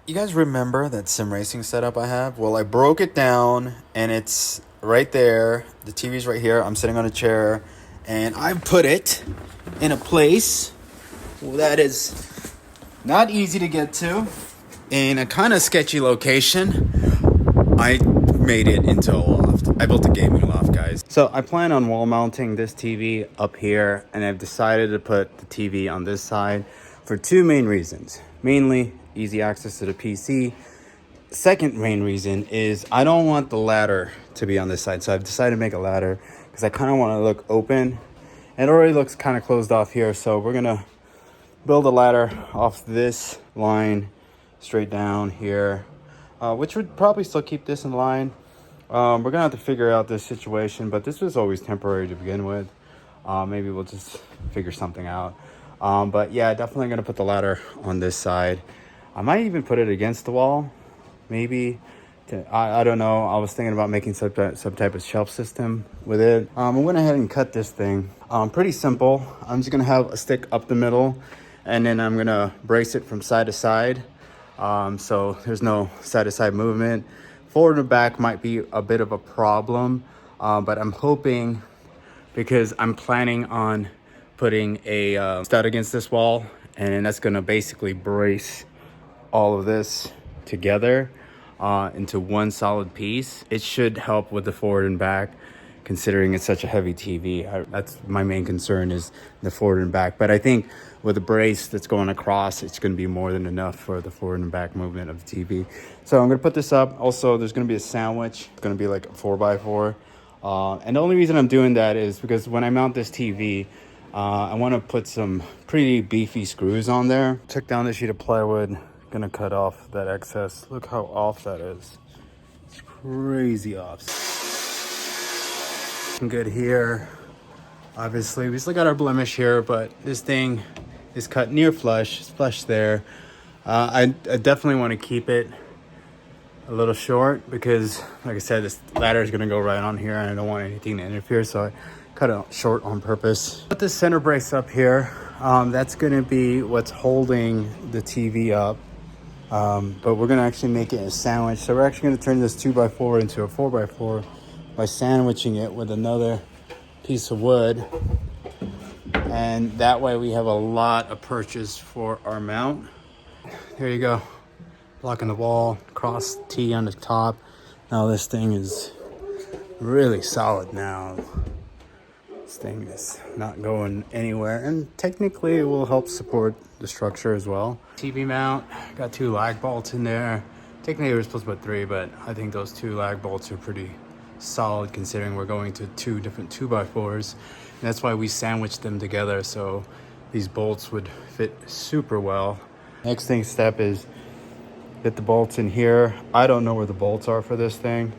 You guys remember that sim racing setup I have? Well, I broke it down and it's right there. The TV's right here. I'm sitting on a chair and I put it in a place that is not easy to get to in a kind of sketchy location. I made it into a loft. I built a gaming loft, guys. So I plan on wall mounting this TV up here, and I've decided to put the TV on this side for two main reasons. Mainly, easy access to the PC. Second main reason is I don't want the ladder to be on this side. So I've decided to make a ladder because I kind of want to look open. It already looks kind of closed off here. So we're going to build a ladder off this line straight down here, which would probably still keep this in line. We're gonna have to figure out this situation, but this was always temporary to begin with. Maybe we'll just figure something out. But yeah, definitely gonna put the ladder on this side. I might even put it against the wall, maybe. I don't know. I was thinking about making some type of shelf system with it. I went ahead and cut this thing. Pretty simple. I'm just gonna have a stick up the middle, and then I'm gonna brace it from side to side. So there's no side to side movement. Forward and back might be a bit of a problem, but I'm hoping, because I'm planning on putting a stud against this wall, and that's gonna basically brace all of this together into one solid piece. It should help with the forward and back, considering it's such a heavy TV. That's my main concern, is the forward and back. But I think with the brace that's going across, it's going to be more than enough for the forward and back movement of the TV. So I'm going to put this up. Also, there's going to be a sandwich. It's going to be like a 4x4. And the only reason I'm doing that is because when I mount this TV, I want to put some pretty beefy screws on there. Took down the sheet of plywood. Gonna cut off that excess. Look how off that is. It's crazy off. Good here. Obviously, we still got our blemish here, but this thing is cut near flush. It's flush there. I definitely want to keep it a little short because, like I said, this ladder is gonna go right on here, and I don't want anything to interfere, so I cut it short on purpose. Put this center brace up here. That's gonna be what's holding the TV up. But we're gonna actually make it a sandwich. So we're actually gonna turn this 2x4 into a 4x4 by sandwiching it with another piece of wood. And that way we have a lot of purchase for our mount. There you go. Blocking the wall, cross T on the top. Now this thing is really solid now. This thing is not going anywhere, and technically it will help support the structure as well. TV mount, got 2 lag bolts in there. Technically we were supposed to put 3, but I think those 2 lag bolts are pretty solid considering we're going to 2 different 2x4s. And that's why we sandwiched them together, so these bolts would fit super well. Next step is get the bolts in here. I don't know where the bolts are for this thing.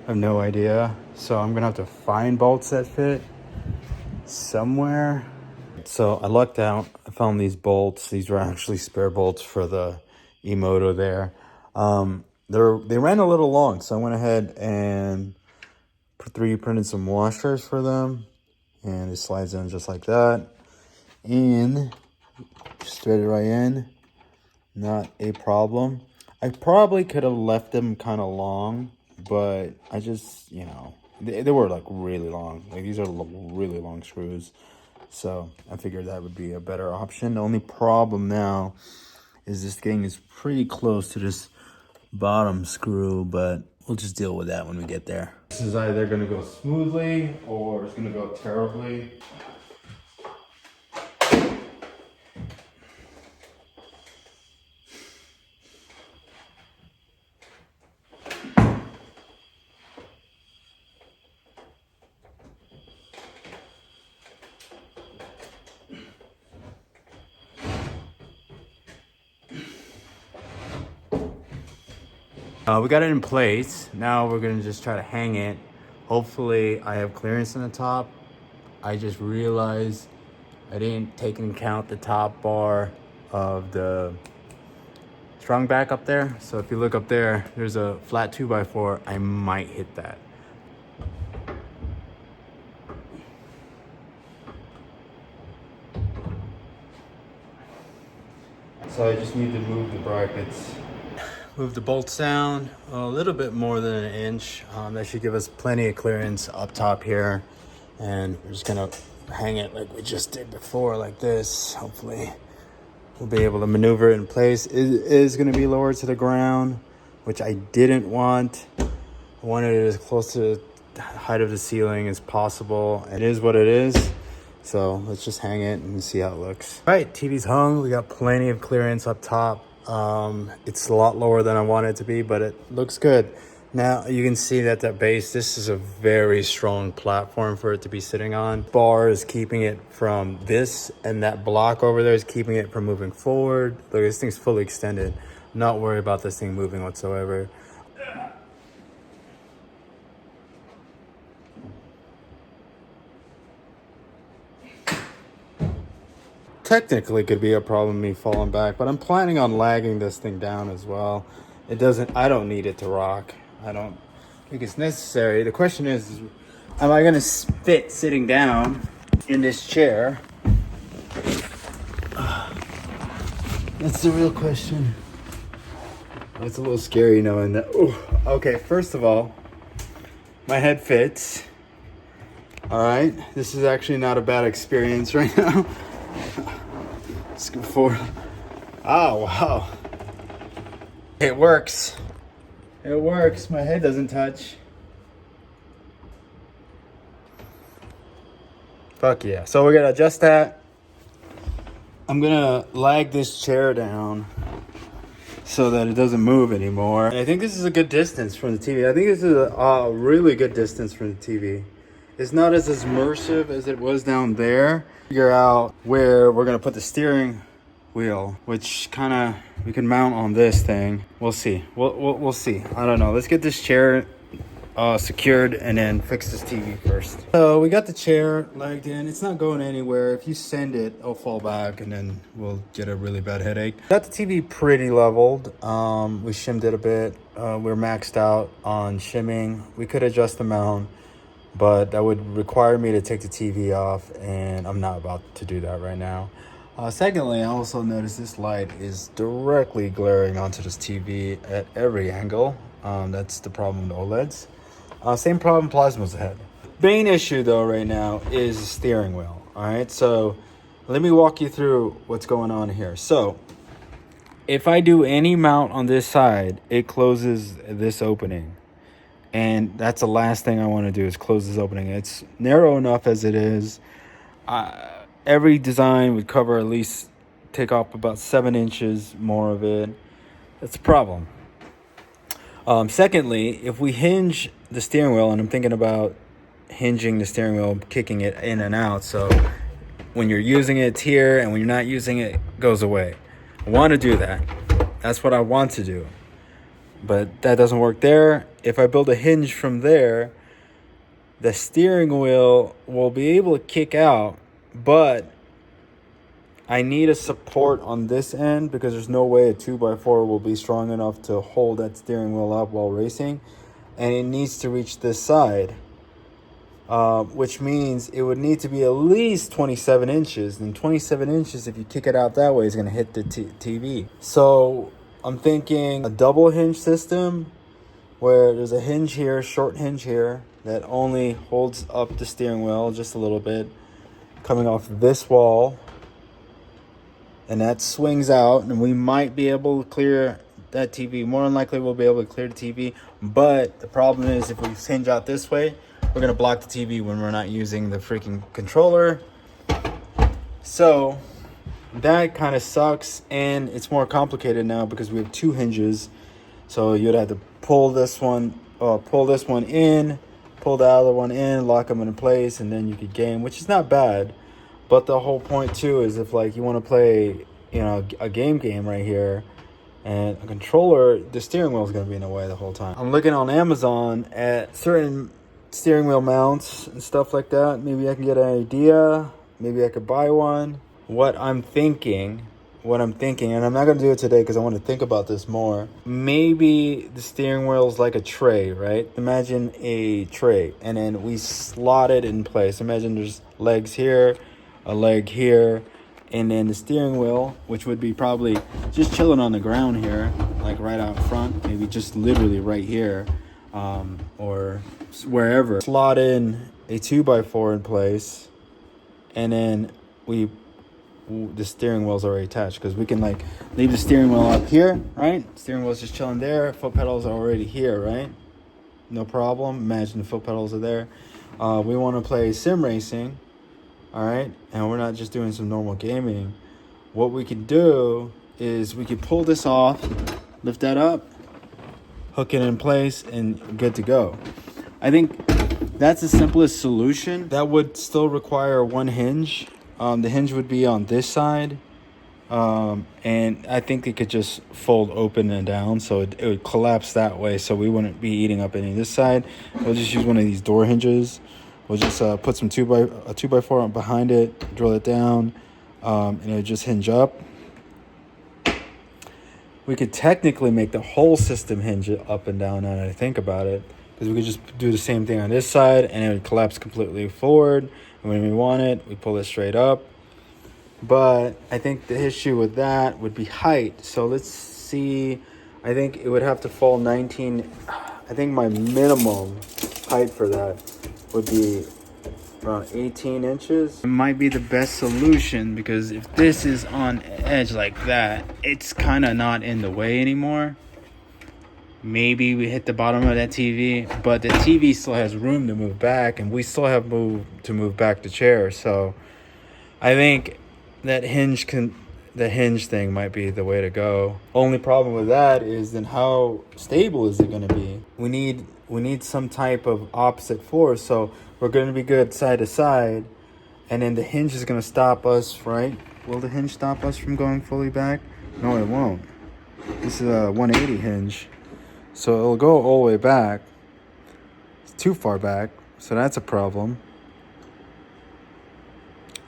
I have no idea. So I'm gonna have to find bolts that fit somewhere. So I lucked out. I found these bolts. These were actually spare bolts for the E-motor there. They ran a little long, so I went ahead and 3D printed some washers for them, and it slides in just like that, and just thread it right in. Not a problem. I probably could have left them kind of long, but I just, they were like really long. Like these are really long screws. So I figured that would be a better option. The only problem now is this thing is pretty close to this bottom screw, but we'll just deal with that when we get there. This is either going to go smoothly or it's going to go terribly. We got it in place. Now we're gonna just try to hang it. Hopefully I have clearance on the top. I just realized I didn't take into account the top bar of the strung back up there. So if you look up there, there's a flat 2x4. I might hit that. So I just need to move the brackets move the bolts down a little bit more than an inch. That should give us plenty of clearance up top here. And we're just gonna hang it like we just did before, like this. Hopefully we'll be able to maneuver it in place. It is gonna be lower to the ground, which I didn't want. I wanted it as close to the height of the ceiling as possible. It is what it is. So let's just hang it and see how it looks. All right, TV's hung. We got plenty of clearance up top. It's a lot lower than I want it to be, but it looks good. Now you can see that base, this is a very strong platform for it to be sitting on. Bar is keeping it from this, and that block over there is keeping it from moving forward. Look, this thing's fully extended. Not worried about this thing moving whatsoever. Technically could be a problem me falling back, but I'm planning on lagging this thing down as well. I don't need it to rock. I don't think it's necessary. The question is am I gonna fit sitting down in this chair? That's the real question. It's a little scary knowing that. Ooh, okay, first of all, my head fits. All right, this is actually not a bad experience right now. Let's go forward. Oh, wow. It works. It works. My head doesn't touch. Fuck yeah. So we're gonna adjust that. I'm gonna lag this chair down so that it doesn't move anymore. And I think this is a good distance from the TV. I think this is a really good distance from the TV. It's not as immersive as it was down there. Figure out where we're gonna put the steering wheel, which kind of we can mount on this thing. We'll see. We'll see. I don't know. Let's get this chair secured and then fix this TV first. So we got the chair legged in. It's not going anywhere. If you send it, it'll fall back and then we'll get a really bad headache. Got the TV pretty leveled. We shimmed it a bit. We're maxed out on shimming. We could adjust the mount, but that would require me to take the TV off, and I'm not about to do that right now. Secondly, I also noticed this light is directly glaring onto this TV at every angle. That's the problem with OLEDs. Same problem Plasma's had. Main issue though right now is the steering wheel. All right, so let me walk you through what's going on here. So if I do any mount on this side, it closes this opening. And that's the last thing I want to do is close this opening. It's narrow enough as it is. Every design would cover at least, take off about 7 inches more of it. That's a problem. Secondly, if we hinge the steering wheel, and I'm thinking about hinging the steering wheel, kicking it in and out, so when you're using it, it's here, and when you're not using it, it goes away. I want to do that. That's what I want to do. But that doesn't work there. If I build a hinge from there, the steering wheel will be able to kick out, but I need a support on this end because there's no way a 2x4 will be strong enough to hold that steering wheel up while racing. And it needs to reach this side, which means it would need to be at least 27 inches. And 27 inches, if you kick it out that way, is going to hit the TV. So I'm thinking a double hinge system where there's a hinge here, short hinge here, that only holds up the steering wheel just a little bit, coming off this wall, and that swings out, and we might be able to clear that TV. More than likely we'll be able to clear the TV, but the problem is if we hinge out this way, we're going to block the TV when we're not using the freaking controller. So that kind of sucks, and it's more complicated now because we have 2 hinges. So you'd have to pull this one in, pull the other one in, lock them in place, and then you could game, which is not bad. But the whole point too is if like you want to play, a game right here, and a controller, the steering wheel is going to be in the way the whole time. I'm looking on Amazon at certain steering wheel mounts and stuff like that. Maybe I can get an idea. Maybe I could buy one. What I'm thinking, and I'm not going to do it today because I want to think about this more. Maybe the steering wheel is like a tray, right? Imagine a tray, and then we slot it in place. Imagine there's legs here, a leg here, and then the steering wheel, which would be probably just chilling on the ground here, like right out front, maybe just literally right here, or wherever. Slot in a 2x4 in place, and then the steering wheel's already attached, because we can like leave the steering wheel up here, right? Steering wheel's just chilling there. Foot pedals are already here, right? No problem. Imagine the foot pedals are there. We want to play sim racing, all right? And we're not just doing some normal gaming. What we could do is we could pull this off, lift that up, hook it in place, and good to go. I think that's the simplest solution. That would still require one hinge. The hinge would be on this side. And I think it could just fold open and down, so it would collapse that way, so we wouldn't be eating up any of this side. We'll just use one of these door hinges. We'll just put some 2x4 behind it, drill it down, and it'll just hinge up. We could technically make the whole system hinge up and down, now that I think about it, because we could just do the same thing on this side, and it would collapse completely forward. And when we want it, we pull it straight up. But I think the issue with that would be height. So let's see. I think it would have to fall 19. I think my minimum height for that would be around 18 inches. It might be the best solution, because if this is on edge like that, it's kind of not in the way anymore. Maybe we hit the bottom of that TV, but the TV still has room to move back, and we still have room to move back the chair. So I think that hinge thing might be the way to go. Only problem with that is, then how stable is it going to be? We need some type of opposite force, so we're going to be good side to side, and then the hinge is going to stop us, right? Will the hinge stop us from going fully back? No, it won't. This is a 180 hinge, so it'll go all the way back. It's too far back, so that's a problem.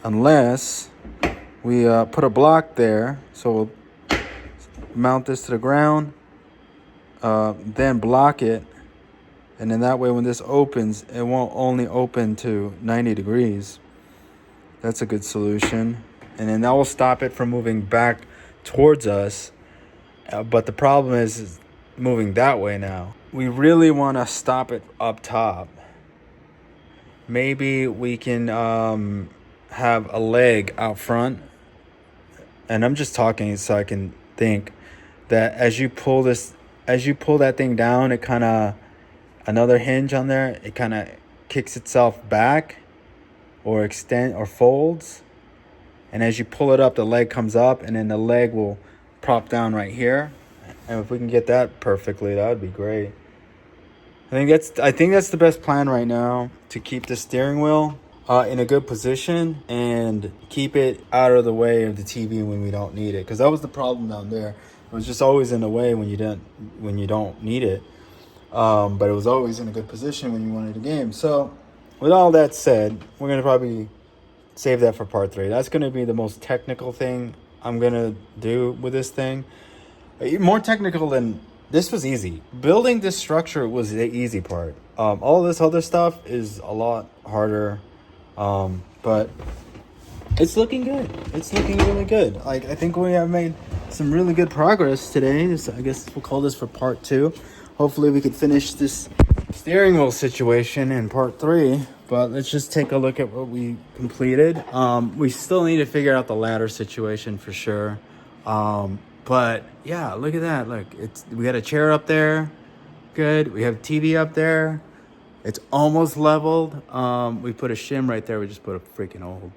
Unless we put a block there, so we'll mount this to the ground, then block it, and then that way when this opens, it won't only open to 90 degrees. That's a good solution. And then that will stop it from moving back towards us. But the problem is moving that way now. We really want to stop it up top. Maybe we can have a leg out front. And I'm just talking so I can think that as you pull that thing down, it kind of, another hinge on there, it kind of kicks itself back or extend or folds. And as you pull it up, the leg comes up, and then the leg will prop down right here. And if we can get that perfectly, that would be great. I think that's the best plan right now, to keep the steering wheel in a good position and keep it out of the way of the TV when we don't need it. Because that was the problem down there. It was just always in the way when you don't need it. But it was always in a good position when you wanted a game. So with all that said, we're going to probably save that for part 3. That's going to be the most technical thing I'm going to do with this thing. More technical than... This was easy. Building this structure was the easy part. All this other stuff is a lot harder. But it's looking good. It's looking really good. I think we have made some really good progress today. I guess we'll call this for part 2. Hopefully we could finish this steering wheel situation in part 3. But let's just take a look at what we completed. We still need to figure out the ladder situation for sure. But yeah, look at that. Look, we got a chair up there. Good. We have TV up there. It's almost leveled. We put a shim right there. We just put a freaking old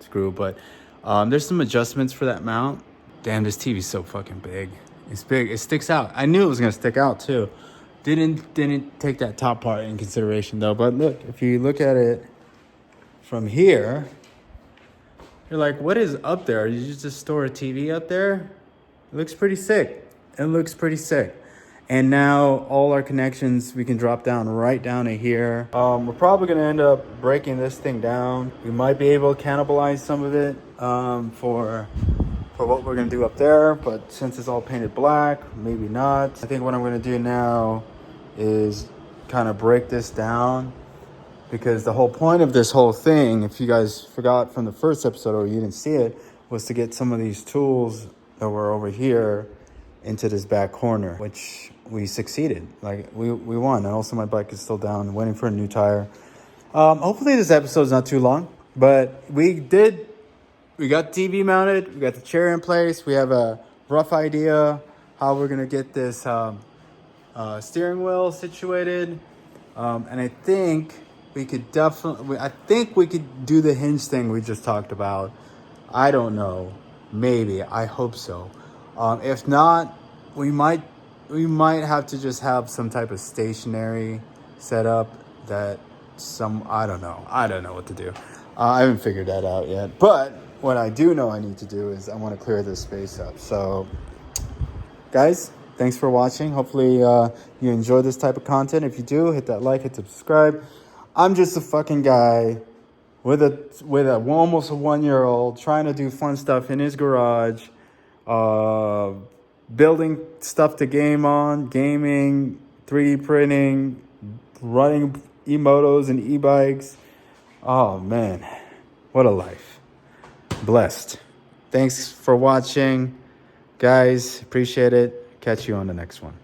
screw. But there's some adjustments for that mount. Damn, this TV's so fucking big. It's big. It sticks out. I knew it was gonna stick out too. Didn't take that top part in consideration though. But look, if you look at it from here, you're like, what is up there? Did you just store a TV up there? It looks pretty sick. And now all our connections, we can drop down right down to here. We're probably going to end up breaking this thing down. We might be able to cannibalize some of it for what we're going to do up there. But since it's all painted black, maybe not. I think what I'm going to do now is kind of break this down. Because the whole point of this whole thing, if you guys forgot from the first episode or you didn't see it, was to get some of these tools that were over here into this back corner, which we succeeded. Like we won. And also my bike is still down, waiting for a new tire. Hopefully this episode's not too long, but we got TV mounted, we got the chair in place, we have a rough idea how we're gonna get this steering wheel situated, and I think we could do the hinge thing we just talked about. I don't know, maybe, I hope so. If not, we might have to just have some type of stationary setup that I don't know what to do. I haven't figured that out yet, but what I do know I need to do is I want to clear this space up. So guys, thanks for watching. Hopefully you enjoy this type of content. If you do, hit that like, hit subscribe. I'm just a fucking guy with almost a 1-year-old trying to do fun stuff in his garage, building stuff to gaming, 3D printing, running e-motos and e-bikes. Oh man, what a life. Blessed. Thanks for watching, guys. Appreciate it. Catch you on the next one.